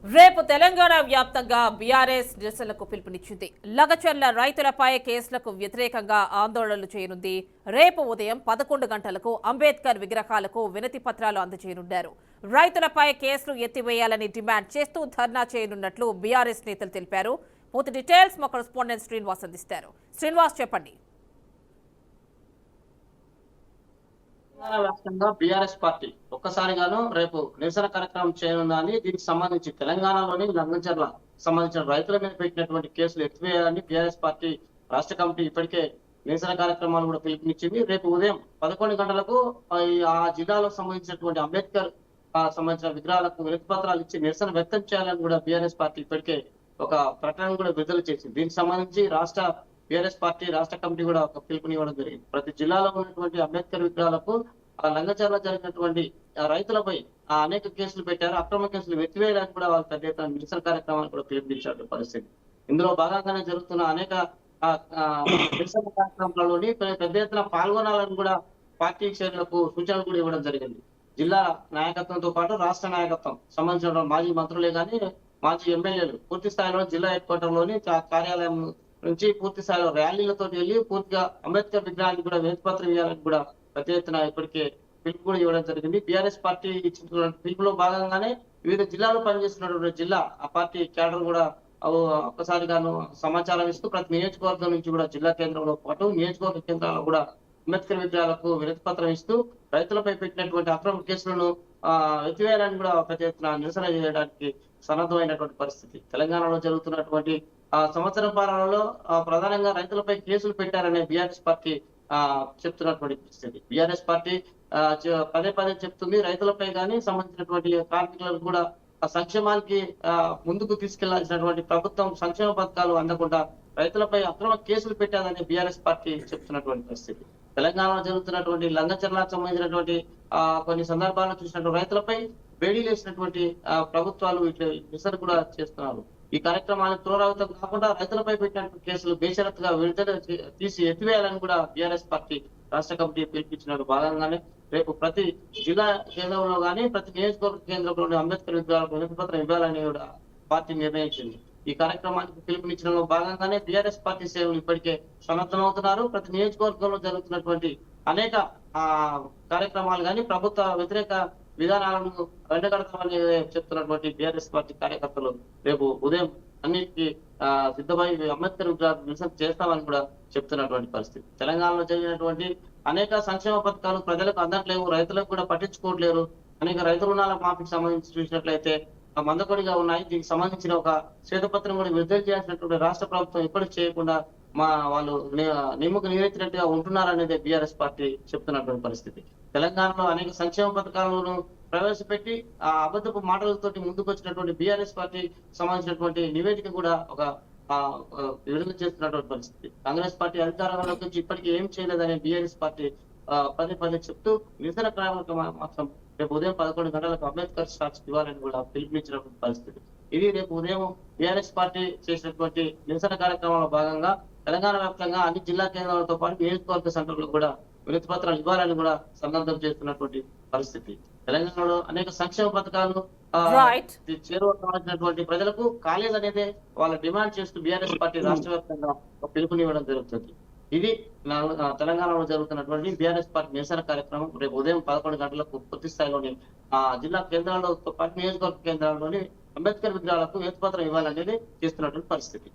రేపు తెలంగాణ వ్యాప్తంగా బీఆర్ఎస్ నిరసనలకు పిలుపునిచ్చింది. లగచర్ల రైతులపై కేసులకు వ్యతిరేకంగా ఆందోళనలు చేయనుంది. రేపు ఉదయం 11 గంటలకు అంబేద్కర్ విగ్రహాలకు వినతి పత్రాలు అందజేయనున్నారు. రైతులపై కేసులు ఎత్తివేయాలని డిమాండ్ చేస్తూ ధర్నా చేయనున్నట్లు బీఆర్ఎస్ నేతలు తెలిపారు. పూర్తి డీటెయిల్స్ మా కరెస్పాండెంట్ శ్రీనివాస్ అందిస్తారు. శ్రీనివాస్, చెప్పండి. తెలంగాణ వ్యాప్తంగా బీఆర్ఎస్ పార్టీ ఒక్కసారిగాను రేపు నిరసన కార్యక్రమం చేయనుందని దీనికి సంబంధించి తెలంగాణలోని లంగంచర్ల సంబంధించిన రైతుల మీద పెట్టినటువంటి కేసులు ఎత్తివేయాలని బీఆర్ఎస్ పార్టీ రాష్ట్ర కమిటీ ఇప్పటికే నిరసన కార్యక్రమాలు కూడా పిలుపునిచ్చింది. రేపు ఉదయం 11 గంటలకు ఆ జిల్లాలో సంబంధించినటువంటి అంబేద్కర్ సంబంధించిన విగ్రహాలకు వినతి పత్రాలు ఇచ్చి నిరసన వ్యక్తం చేయాలని కూడా బీఆర్ఎస్ పార్టీ ఇప్పటికే ఒక ప్రకటన కూడా విడుదల చేసింది. దీనికి సంబంధించి రాష్ట్ర బీఆర్ఎస్ పార్టీ రాష్ట్ర కమిటీ కూడా ఒక పిలుపునివ్వడం జరిగింది. ప్రతి జిల్లాలో ఉన్నటువంటి అంబేద్కర్ విగ్రహాలకు లంగచర్ల జరిగినటువంటి రైతులపై అనేక కేసులు పెట్టారు. అక్రమ కేసులు ఎత్తివేయడానికి కూడా వాళ్ళు పెద్ద ఎత్తున నిరసన కార్యక్రమాలు కూడా పిలుపునిచ్చారు పరిస్థితి. ఇందులో భాగంగానే జరుగుతున్న అనేక నిరసన కార్యక్రమాలలోని పెద్ద ఎత్తున పాల్గొనాలని కూడా పార్టీ శ్రేణులకు సూచనలు కూడా ఇవ్వడం జరిగింది. జిల్లా నాయకత్వంతో పాటు రాష్ట్ర నాయకత్వం సంబంధించిన మాజీ మంత్రులే కానీ మాజీ ఎమ్మెల్యేలు పూర్తి స్థాయిలో జిల్లా హెడ్ క్వార్టర్ లోని కార్యాలయం నుంచి పూర్తి స్థాయిలో ర్యాలీలతో వెళ్ళి పూర్తిగా అంబేద్కర్ విగ్రహానికి కూడా వినతి పత్రం ఇవ్వాలని కూడా పెద్ద ఎత్తున ఇప్పటికే పిలుపు కూడా ఇవ్వడం జరిగింది. బీఆర్ఎస్ పార్టీ ఇచ్చినటువంటి పిలుపులో భాగంగానే వివిధ జిల్లాలో పనిచేస్తున్నటువంటి జిల్లా ఆ పార్టీ క్యాడర్ కూడా ఒక్కసారిగాను సమాచారం ఇస్తూ ప్రతి నియోజకవర్గం నుంచి కూడా జిల్లా కేంద్రంలో పాటు నియోజకవర్గ కేంద్రాల్లో కూడా అంబేద్కర్ విగ్రహాలకు వినతి పత్రం ఇస్తూ రైతులపై పెట్టినటువంటి అక్రమ కేసులను ఎత్తివేయాలని కూడా పెద్ద ఎత్తున నిరసన చేయడానికి సన్నద్ధమైనటువంటి పరిస్థితి. తెలంగాణలో జరుగుతున్నటువంటి సంవత్సరం పాలనలో ప్రధానంగా రైతులపై కేసులు పెట్టారనే బీఆర్ఎస్ పార్టీ చెప్తున్నటువంటి పరిస్థితి. బీఆర్ఎస్ పార్టీ పదే పదే చెప్తుంది రైతులపై కానీ సంబంధించినటువంటి కార్మికులకు కూడా సంక్షేమానికి ముందుకు తీసుకెళ్లాల్సినటువంటి ప్రభుత్వం సంక్షేమ పథకాలు అందకుండా రైతులపై అక్రమ కేసులు పెట్టాలని బీఆర్ఎస్ పార్టీ చెప్తున్నటువంటి పరిస్థితి. తెలంగాణలో జరుగుతున్నటువంటి లంగచర్లకు సంబంధించినటువంటి కొన్ని సందర్భాలను చూసినటువంటి రైతులపై వేడి లేసినటువంటి ప్రభుత్వాలు ఇట్లా నిరసన కూడా చేస్తున్నారు. ఈ కార్యక్రమానికి పునరావృతం కాకుండా రైతులపై పెట్టినటువంటి కేసులు బేషరతుగా విడుదల తీసి ఎత్తివేయాలని కూడా బీఆర్ఎస్ పార్టీ రాష్ట్ర కమిటీ పిలిపించిన భాగంగానే రేపు ప్రతి జిల్లా కేంద్రంలో కానీ ప్రతి నియోజకవర్గ కేంద్రంలో అంబేద్కర్ విగ్రహాలకు వినతి పత్రం ఇవ్వాలని కూడా పార్టీ నిర్ణయించింది. ఈ కార్యక్రమానికి పిలుపునిచ్చడంలో భాగంగానే బీఆర్ఎస్ పార్టీ సేవలు ఇప్పటికే సన్నద్ధమవుతున్నారు. ప్రతి నియోజకవర్గంలో జరుగుతున్నటువంటి అనేక కార్యక్రమాలు కానీ ప్రభుత్వ వ్యతిరేక విధానాలను వెంటగడతామని చెప్తున్నటువంటి బీఆర్ఎస్ పార్టీ కార్యకర్తలు రేపు ఉదయం అన్నిటికీ సిద్ధమై అంబేద్కర్ విగ్రహాలు నిరసన చేస్తామని కూడా చెప్తున్నటువంటి పరిస్థితి. తెలంగాణలో జరిగినటువంటి అనేక సంక్షేమ పథకాలు ప్రజలకు అందట్లేవు, రైతులకు కూడా పట్టించుకోవట్లేరు. అనేక రైతు రుణాల మాఫీకి సంబంధించి చూసినట్లయితే మందకొడిగా ఉన్నాయి. దీనికి సంబంధించిన ఒక శ్వేతపత్రం కూడా విడుదల చేయాల్సినటువంటి రాష్ట్ర ప్రభుత్వం ఇప్పటికి చేయకుండా వాళ్ళు నిమ్మకు నీరెత్తినట్టుగా ఉంటున్నారనేది బీఆర్ఎస్ పార్టీ చెప్తున్నటువంటి పరిస్థితి. తెలంగాణలో అనేక సంక్షేమ పథకాలను ప్రవేశపెట్టి ఆ అబద్ధపు మాటలతోటి ముందుకు వచ్చినటువంటి బీఆర్ఎస్ పార్టీ సంబంధించినటువంటి నివేదిక కూడా ఒక విడుదల చేస్తున్నటువంటి పరిస్థితి. కాంగ్రెస్ పార్టీ అధికారంలోకి వచ్చి ఇప్పటికీ ఏం చేయలేదనే బీఆర్ఎస్ పార్టీ పదే పదే చెప్తూ నిరసన కార్యక్రమం మాత్రం రేపు ఉదయం 11 గంటలకు అంబేద్కర్ స్టాచ్యూ ఇవ్వాలని కూడా పిలుపునిచ్చినటువంటి పరిస్థితి. ఇది రేపు ఉదయం బీఆర్ఎస్ పార్టీ చేసినటువంటి నిరసన కార్యక్రమంలో భాగంగా తెలంగాణ వ్యాప్తంగా అన్ని జిల్లా కేంద్రాలతో పాటు నియోజకవర్గ సెంటర్లు కూడా వినతి పత్రాలు ఇవ్వాలని కూడా సన్నద్ధం చేస్తున్నటువంటి పరిస్థితి. తెలంగాణలో అనేక సంక్షేమ పథకాలు చేరువటువంటి ప్రజలకు కాలేదనేదే వాళ్ళ డిమాండ్ చేస్తూ బీఆర్ఎస్ పార్టీ రాష్ట్ర వ్యాప్తంగా పిలుపునివ్వడం జరుగుతుంది. ఇది తెలంగాణలో జరుగుతున్నటువంటి బీఆర్ఎస్ పార్టీ నిరసన కార్యక్రమం. రేపు ఉదయం 11 గంటలకు పూర్తి స్థాయిలోని జిల్లా కేంద్రాలతో పాటు నియోజకవర్గ కేంద్రాల్లోని అంబేద్కర్ విగ్రహాలకు వినతి పత్రం ఇవ్వాలనేది చేస్తున్నటువంటి పరిస్థితి.